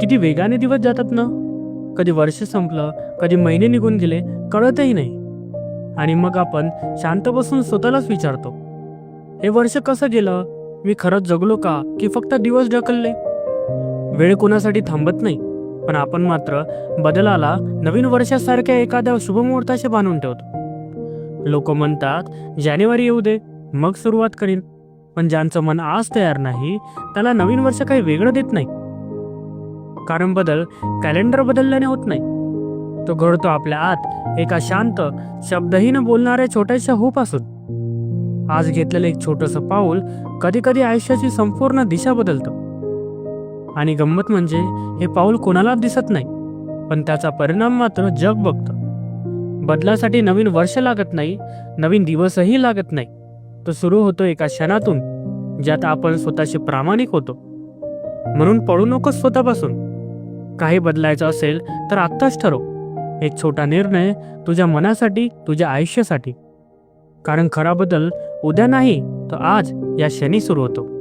किती वेगाने दिवस जातात ना. कधी वर्ष संपलं, कधी महिने निघून गेले, कळतही नाही. आणि मग आपण शांत बसून स्वतःलाच विचारतो, हे वर्ष कसं गेलं? मी खरंच जगलो का, की फक्त दिवस ढकलले? वेळ कोणासाठी थांबत नाही, पण आपण मात्र बदलाला नवीन वर्षासारख्या एखाद्या शुभमुहूर्ताशी बांधून ठेवतो. लोक म्हणतात जानेवारी येऊ दे, मग सुरुवात करीन. पण ज्यांचं मन आज तयार नाही, त्याला नवीन वर्ष काही वेगळं देत नाही. कारण बदल कॅलेंडर बदलल्याने होत नाही, तो घडतो आपल्या आत एका शांत, शब्दहीन बोलणाऱ्या छोट्याशा होपासून. आज घेतलेलं एक छोटंसं पाऊल कधी कधी आयुष्याची संपूर्ण दिशा बदलतं. आणि गंमत म्हणजे हे पाऊल कोणाला दिसत नाही, पण त्याचा परिणाम मात्र जग बघतं. बदलासाठी नवीन वर्ष लागत नाही, नवीन दिवसही लागत नाही. तो सुरू होतो एका क्षणातून, ज्यात आपण स्वतःशी प्रामाणिक होतो. म्हणून पळू नकोस स्वतःपासून. काही बदलायचं असेल तर आत्ताच ठरव. एक छोटा निर्णय तुझ्या मनासाठी, तुझ्या आयुष्यासाठी. कारण खरा बदल उद्या नाही, तर आज या क्षणी सुरू होतो.